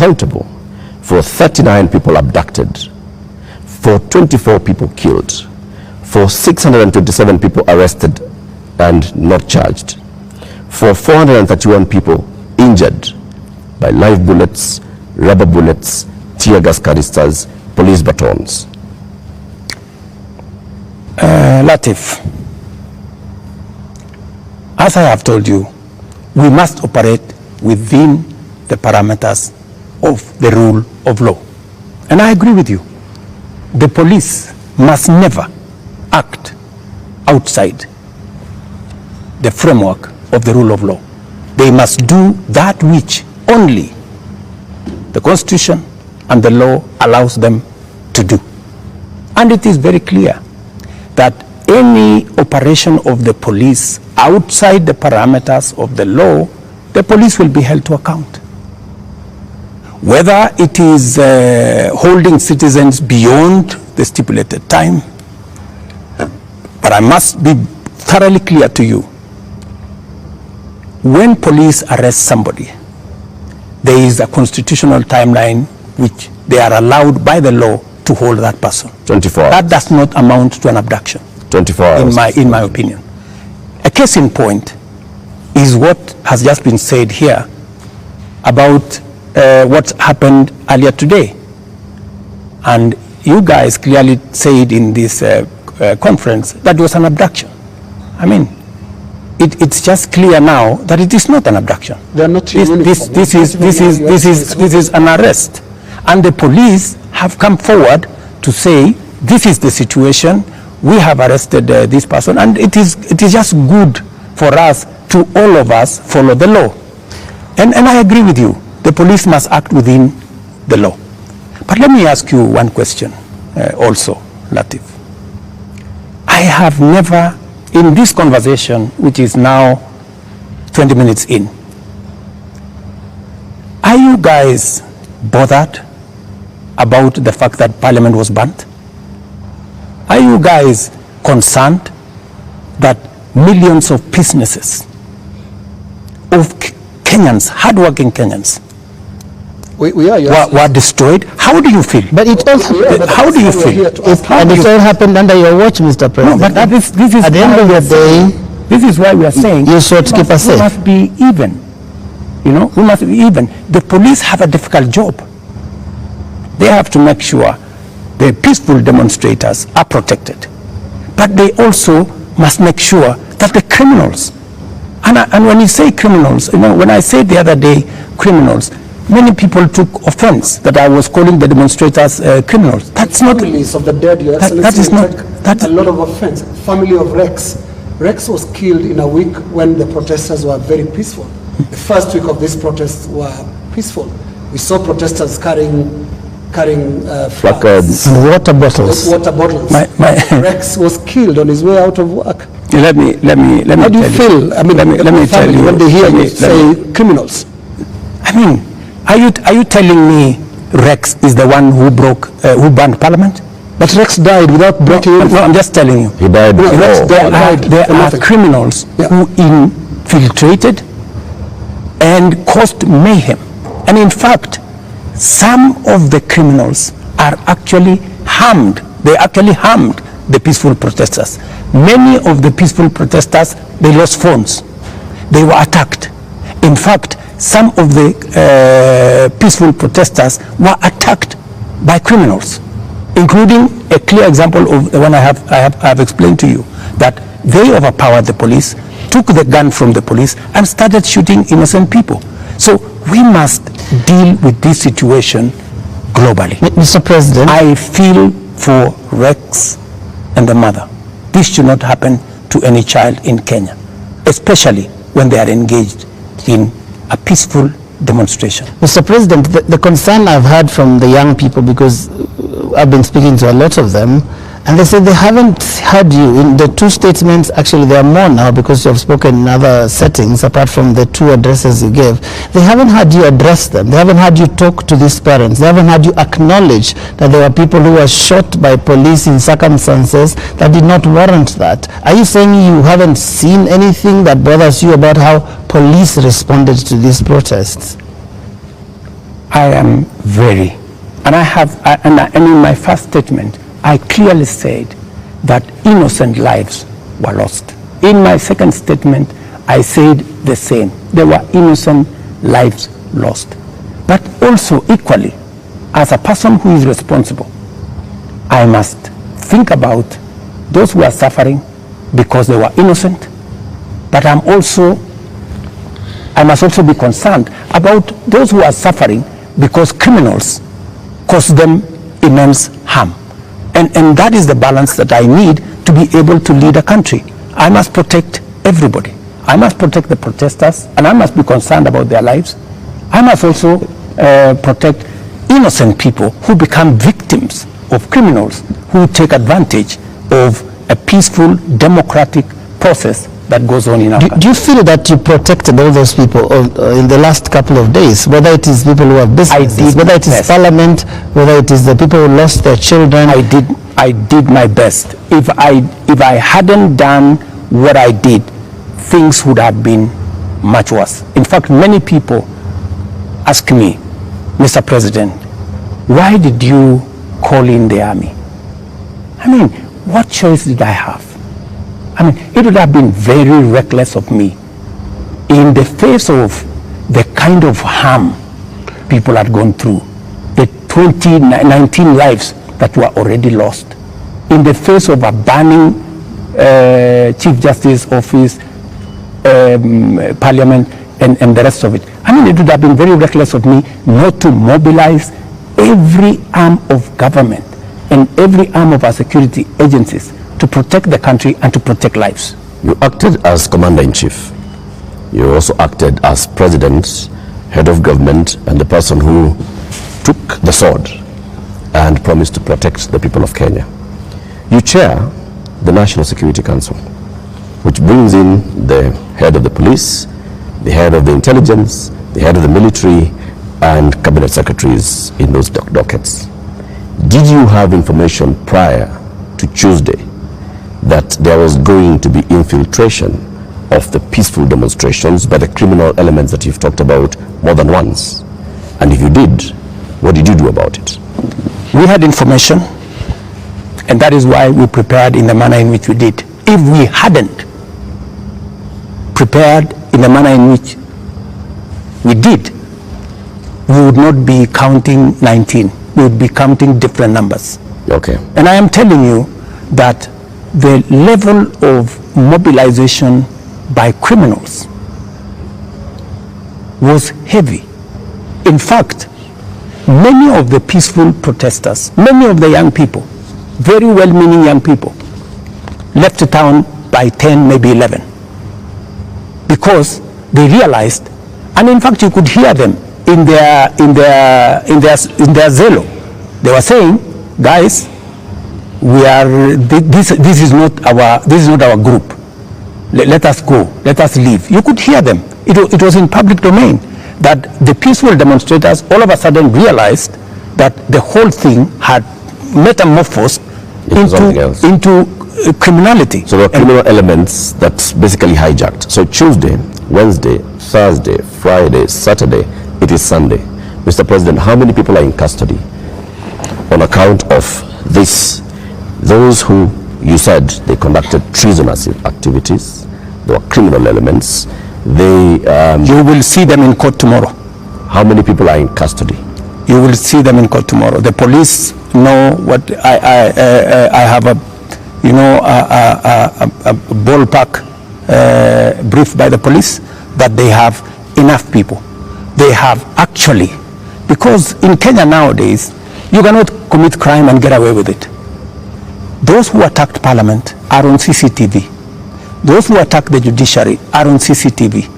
accountable for 39 people abducted, for 24 people killed, for 627 people arrested and not charged, for 431 people injured by live bullets, rubber bullets, tear gas canisters, police batons. Latif, as I have told you, we must operate within the parameters of the rule of law. And I agree with you. The police must never act outside the framework of the rule of law. They must do that which only the Constitution and the law allows them to do. And it is very clear that any operation of the police outside the parameters of the law, the police will be held to account. Whether it is holding citizens beyond the stipulated time, but I must be thoroughly clear to you. When police arrest somebody, there is a constitutional timeline which they are allowed by the law to hold that person. 24 hours. That does not amount to an abduction. 24 hours. In my opinion. A case in point is what has just been said here about what happened earlier today. And you guys clearly said in this conference that it was an abduction. I mean, it's just clear now that it is not an abduction. They are not this is an arrest. And the police have come forward to say, this is the situation, we have arrested this person, and it is just good for us to all of us follow the law. And I agree with you, the police must act within the law. But let me ask you one question also, Latif. I have never, in this conversation, which is now 20 minutes in, are you guys bothered about the fact that Parliament was burnt? Are you guys concerned that millions of businesses of Kenyans, hardworking Kenyans, were destroyed? How do you feel? But it all how do you feel? And it all happened under your watch, Mr. President. No, but this is at the end of the day, this is why we are saying you should keep us safe. We must be even. You know, we must be even. The police have a difficult job. They have to make sure the peaceful demonstrators are protected. But they also must make sure that the criminals, and when you say criminals, you know, when I said the other day criminals, many people took offense that I was calling the demonstrators criminals. That's not. Families of the dead, Your Excellency, that is not. That's a lot of offense. Family of Rex. Rex was killed in a week when the protesters were very peaceful. The first week of these protests were peaceful. We saw protesters carrying placards and water bottles. Rex was killed on his way out of work. Let me How do you feel? I mean, let me tell you when they hear you say criminals. I mean, are you telling me Rex is the one who burned Parliament? But Rex died without breaking. No, I'm just telling you. He died before. There are criminals who infiltrated and caused mayhem. And in fact, some of the criminals are actually harmed. They actually harmed the peaceful protesters. Many of the peaceful protesters, they lost phones. They were attacked. In fact, some of the peaceful protesters were attacked by criminals, including a clear example of the one I have explained to you, that they overpowered the police, took the gun from the police, and started shooting innocent people. So we must deal with this situation globally. Mr. President, I feel for Rex and the mother. This should not happen to any child in Kenya, especially when they are engaged in a peaceful demonstration. Mr. President, the concern I've heard from the young people, because I've been speaking to a lot of them, and they said they haven't heard you in the two statements. Actually, there are more now because you have spoken in other settings apart from the two addresses you gave. They haven't heard you address them. They haven't heard you talk to these parents. They haven't heard you acknowledge that there were people who were shot by police in circumstances that did not warrant that. Are you saying you haven't seen anything that bothers you about how police responded to these protests? I am very, and I have, and in my first statement, I clearly said that innocent lives were lost. In my second statement, I said the same. There were innocent lives lost. But also equally, as a person who is responsible, I must think about those who are suffering because they were innocent, but I must also be concerned about those who are suffering because criminals cause them immense harm. And that is the balance that I need to be able to lead a country. I must protect everybody. I must protect the protesters, and I must be concerned about their lives. I must also protect innocent people who become victims of criminals who take advantage of a peaceful, democratic process that goes on in our country. Do you feel that you protected all those people in the last couple of days, whether it is people who have businesses, whether it is parliament, whether it is the people who lost their children? I did my best. If I hadn't done what I did, things would have been much worse. In fact, many people ask me, Mr. President, why did you call in the army? I mean, what choice did I have? I mean, it would have been very reckless of me in the face of the kind of harm people had gone through, the 19 lives that were already lost, in the face of a burning Chief Justice office, Parliament, and the rest of it. I mean, it would have been very reckless of me not to mobilize every arm of government and every arm of our security agencies to protect the country and to protect lives. You acted as commander-in-chief. You also acted as president, head of government, and the person who took the sword and promised to protect the people of Kenya. You chair the National Security Council, which brings in the head of the police, the head of the intelligence, the head of the military, and cabinet secretaries in those dockets. Did you have information prior to Tuesday that there was going to be infiltration of the peaceful demonstrations by the criminal elements that you've talked about more than once? And if you did, what did you do about it? We had information, and that is why we prepared in the manner in which we did. If we hadn't prepared in the manner in which we did, we would not be counting 19. We would be counting different numbers. Okay. And I am telling you that the level of mobilization by criminals was heavy. In fact, many of the peaceful protesters, many of the young people, very well-meaning young people, left the town by 10, maybe 11, because they realized, and in fact you could hear them in their zelo. They were saying, guys, we are this is not our group. Let us go. Let us leave. You could hear them. It was in public domain that the peaceful demonstrators all of a sudden realized that the whole thing had metamorphosed into criminality. So there were criminal elements that basically hijacked. So Tuesday, Wednesday, Thursday, Friday, Saturday, it is Sunday. Mr. President, how many people are in custody on account of this? Those who you said they conducted treasonous activities, there were criminal elements. You will see them in court tomorrow. How many people are in custody? You will see them in court tomorrow. The police know what I have a ballpark brief by the police that they have enough people. They have actually, because in Kenya nowadays, you cannot commit crime and get away with it. Those who attacked Parliament are on CCTV. Those who attacked the judiciary are on CCTV.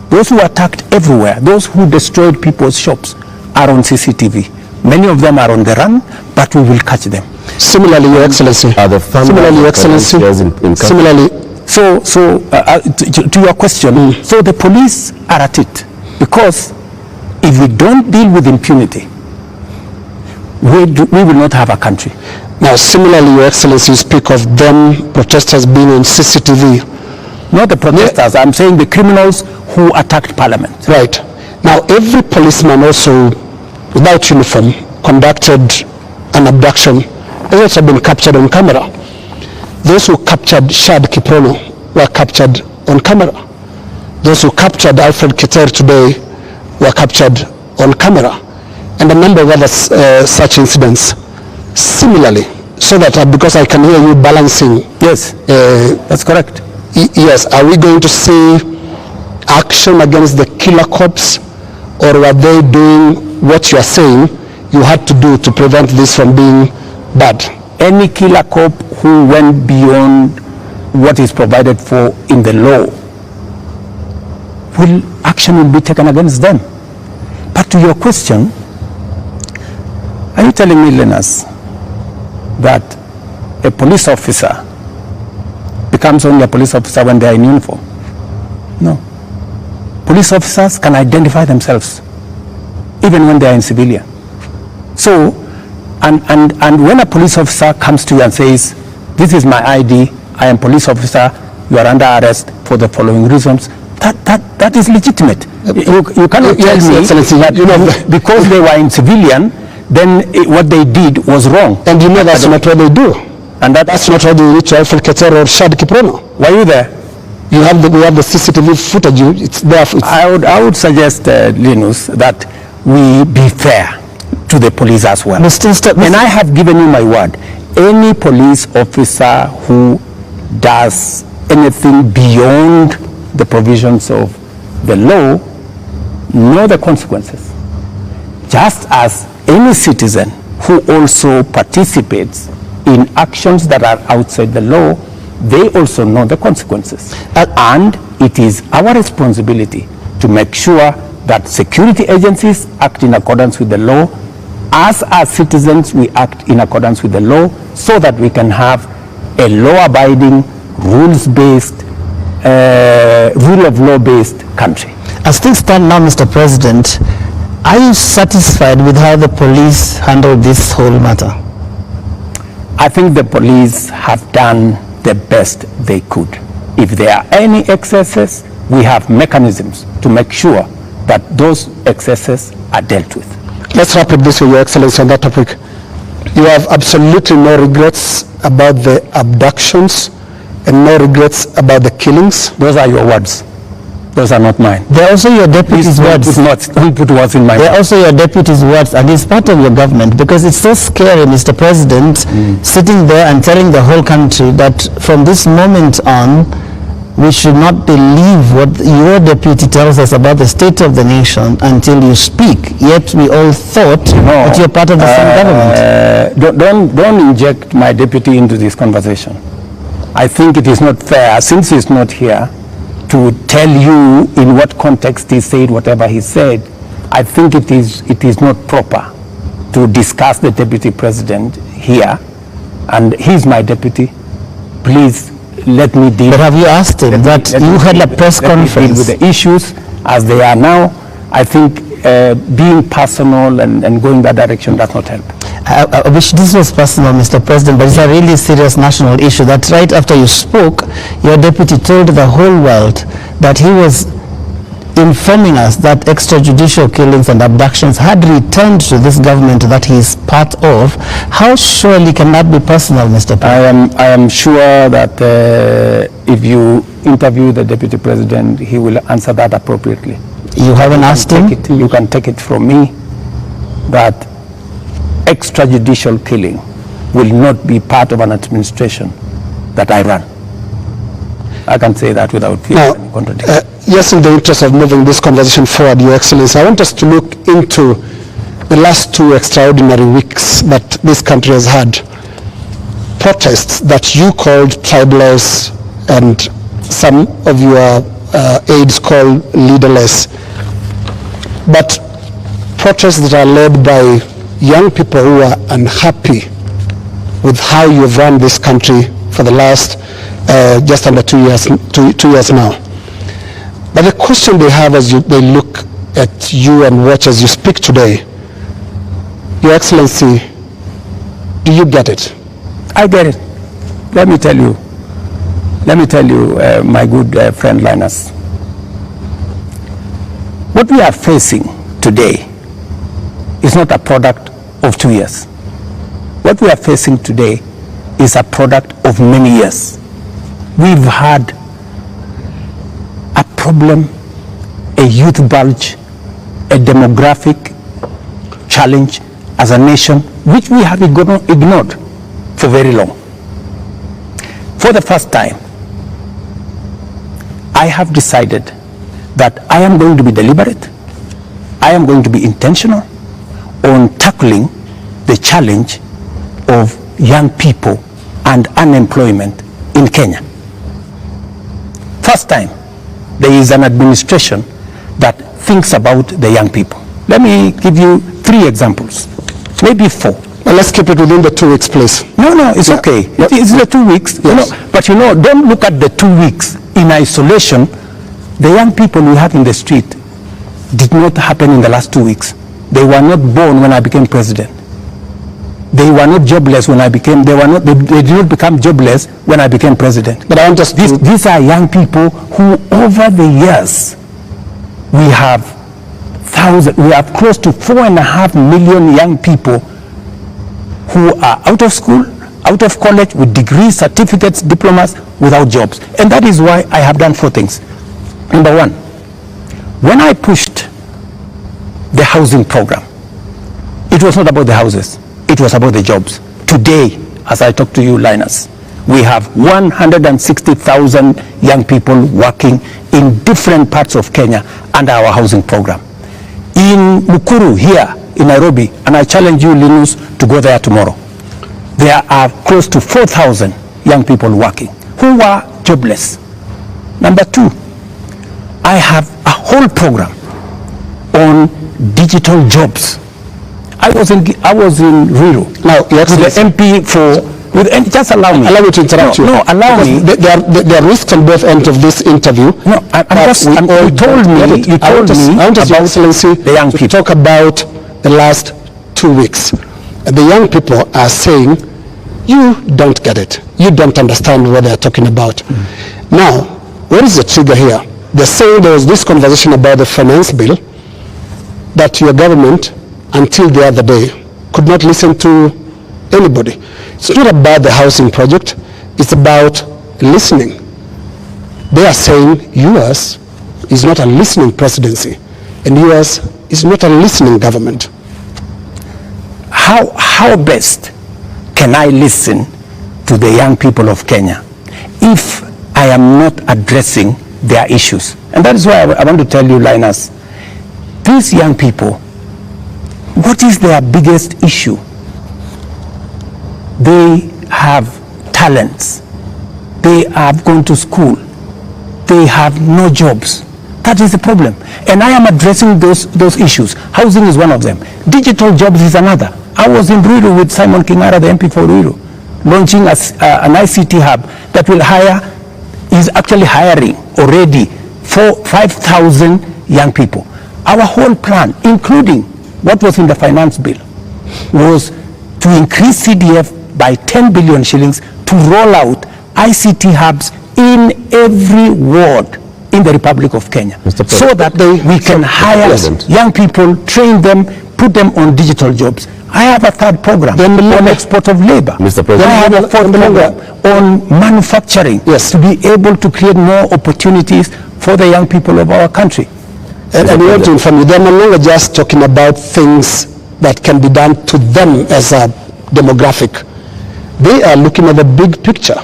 Those who attacked everywhere, those who destroyed people's shops are on CCTV. Many of them are on the run, but we will catch them. Similarly, Your Excellency. Similarly, Your Excellency. Similarly. To your question, so the police are at it, because if we don't deal with impunity, we will not have a country. Now, similarly, Your Excellency, you speak of them, protesters being on CCTV. Not the protesters, I'm saying the criminals who attacked Parliament. Right. Now, every policeman also without uniform conducted an abduction, those have been captured on camera. Those who captured Shad Kiprono were captured on camera. Those who captured Alfred Keter today were captured on camera, and a number of other such incidents. Similarly, so that because I can hear you balancing. Yes, that's correct. Yes, are we going to see action against the killer cops, or were they doing what you are saying you had to do to prevent this from being bad? Any killer cop who went beyond what is provided for in the law, action will be taken against them. But to your question, are you telling me, Linus, that a police officer becomes only a police officer when they are in uniform? No. Police officers can identify themselves even when they are in civilian. So, and when a police officer comes to you and says, this is my ID, I am police officer, you are under arrest for the following reasons, that is legitimate. You cannot tell me that because they were in civilian, then what they did was wrong. And you know that's not what they do. And that's not what they did to Alfred Keter or Shad Kiprono. Were you there? We have the CCTV footage. It's there. I would suggest, Linus, that we be fair to the police as well. And I have given you my word. Any police officer who does anything beyond the provisions of the law know the consequences. Just as any citizen who also participates in actions that are outside the law, they also know the consequences. And it is our responsibility to make sure that security agencies act in accordance with the law. As citizens, we act in accordance with the law so that we can have a law-abiding, rules-based, rule of law-based country. As things stand now, Mr. President, are you satisfied with how the police handled this whole matter? I think the police have done the best they could. If there are any excesses, we have mechanisms to make sure that those excesses are dealt with. Let's wrap up this way, Your Excellency, on that topic. You have absolutely no regrets about the abductions and no regrets about the killings? Those are your words. Those are not mine. They're also your deputy's words. Don't put words in my mouth. They're also your deputy's words, and it's part of your government, because it's so scary, Mr. President, sitting there and telling the whole country that from this moment on, we should not believe what your deputy tells us about the state of the nation until you speak. Yet we all thought that you're part of the same government. Don't inject my deputy into this conversation. I think it is not fair, since he's not here, to tell you in what context he said whatever he said. I think it is not proper to discuss the deputy president here, and he's my deputy. Please let me deal. But have you asked him that you had a press conference with the issues as they are now? I think being personal and going that direction does not help. I wish this was personal, Mr. President, but it's a really serious national issue that right after you spoke, your deputy told the whole world that he was informing us that extrajudicial killings and abductions had returned to this government that he is part of. How surely can that be personal, Mr. President? I am sure that if you interview the deputy president, he will answer that appropriately. You haven't asked him? You can take it from me that extrajudicial killing will not be part of an administration that I run. I can say that without fear any contradiction. Yes, in the interest of moving this conversation forward, Your Excellency, I want us to look into the last 2 extraordinary weeks that this country has had. Protests that you called tribeless and some of your aides call leaderless. But protests that are led by young people who are unhappy with how you've run this country for the last just under 2 years now. But the question they have as they look at you and watch as you speak today, Your Excellency, do you get it? I get it. Let me tell you, my good friend Linus, what we are facing today is not a product of 2 years. What we are facing today is a product of many years. We've had a problem, a youth bulge, a demographic challenge as a nation, which we have ignored for very long. For the first time, I have decided that I am going to be deliberate, I am going to be intentional on tackling the challenge of young people and unemployment in Kenya. First time, there is an administration that thinks about the young people. Let me give you 3 examples, maybe 4. Well, let's keep it within the 2 weeks, please. No, it's okay. It's the 2 weeks. Yes. But don't look at the 2 weeks in isolation. The young people we have in the street did not happen in the last 2 weeks. They were not born when I became president. They were not jobless when I became, they did not become jobless when I became president. But I want just these are young people who over the years, we have close to 4.5 million young people who are out of school, out of college, with degrees, certificates, diplomas, without jobs. And that is why I have done 4 things. Number 1, when I pushed the housing program, it was not about the houses, it was about the jobs. Today, as I talk to you, Linus, we have 160,000 young people working in different parts of Kenya under our housing program. In Mukuru here in Nairobi, and I challenge you, Linus, to go there tomorrow, there are close to 4,000 young people working who are jobless. Number 2, I have a whole program on digital jobs. I was in Ruto. Now, with the MP just allow me. Allow me to interrupt you. No, allow me. There are risks on both ends of this interview. No, you told me about the young people. Talk about the last 2 weeks. The young people are saying, you don't get it. You don't understand what they're talking about. Now, what is the trigger here? They're saying there was this conversation about the finance bill that your government, until the other day, could not listen to anybody. It's not about the housing project, it's about listening. They are saying yours is not a listening presidency, and yours is not a listening government. How best can I listen to the young people of Kenya if I am not addressing their issues? And that is why I want to tell you, Linus, these young people, what is their biggest issue? They have talents. They have gone to school. They have no jobs. That is the problem. And I am addressing those issues. Housing is one of them. Digital jobs is another. I was in Ruto with Simon Kingara, the MP for Ruto, launching an ICT hub that will is actually hiring already 5,000 young people. Our whole plan, including what was in the finance bill, was to increase CDF by 10 billion shillings to roll out ICT hubs in every ward in the Republic of Kenya, so that we can hire young people, train them, put them on digital jobs. I have a 3rd program on export of labor. Mr. President, I have a 4th program on manufacturing, to be able to create more opportunities for the young people of our country. And we want to inform you, they're no longer just talking about things that can be done to them as a demographic. They are looking at the big picture.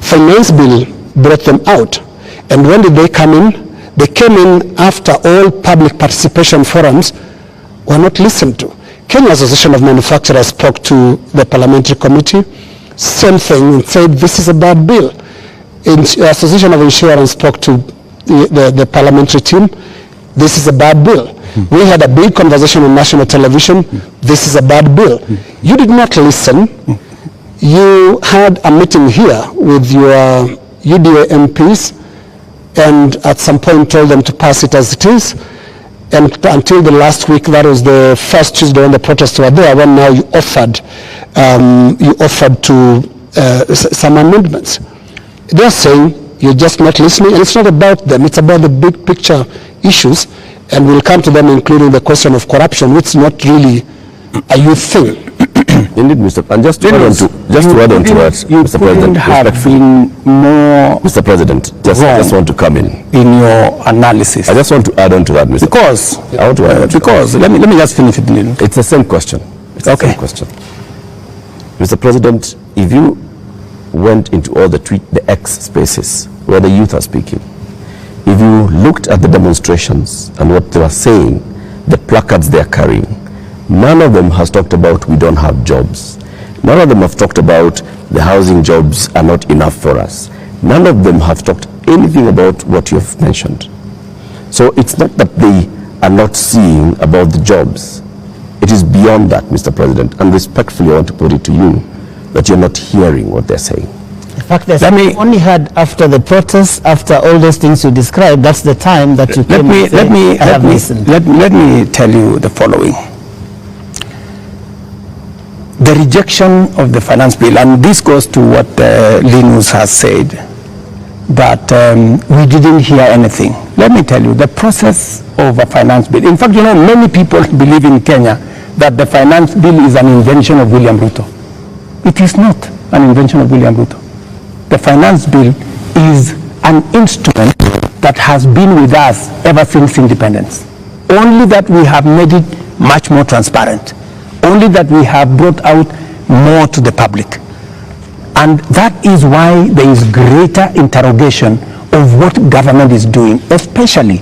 Finance bill brought them out. And when did they come in? They came in after all public participation forums were not listened to. Kenya Association of Manufacturers spoke to the parliamentary committee, same thing, and said this is a bad bill. Association of Insurance spoke to the parliamentary team, this is a bad bill. We had a big conversation on national television, this is a bad bill. You did not listen. You had a meeting here with your UDA MPs, and at some point told them to pass it as it is. And until the last week, that was the first Tuesday when the protests were there, when now you offered to some amendments. They're saying you're just not listening, and it's not about them, it's about the big picture issues. And we'll come to them, including the question of corruption, which is not really a youth thing. Indeed, Mr. And just to add on to that, Mr. President, have been more Mr. President, I just want to come in your analysis. I just want to add on to that, Mr. Because I want to add on to because let me just finish it. It's the same question. It's the same question. Mr. President, if you went into all the X spaces where the youth are speaking, if you looked at the demonstrations and what they were saying, the placards they are carrying, none of them has talked about we don't have jobs. None of them have talked about the housing jobs are not enough for us. None of them have talked anything about what you have mentioned. So it's not that they are not seeing about the jobs. It is beyond that, Mr. President, and respectfully I want to put it to you that you're not hearing what they're saying. In fact, there's only had after the protests, after all those things you described, that's the time that you came and said, let me tell you the following. The rejection of the finance bill, and this goes to what Linus has said, that we didn't hear anything. Let me tell you, the process of a finance bill, in fact, you know, many people believe in Kenya that the finance bill is an invention of William Ruto. It is not an invention of William Ruto. The finance bill is an instrument that has been with us ever since independence. Only that we have made it much more transparent. Only that we have brought out more to the public. And that is why there is greater interrogation of what government is doing, especially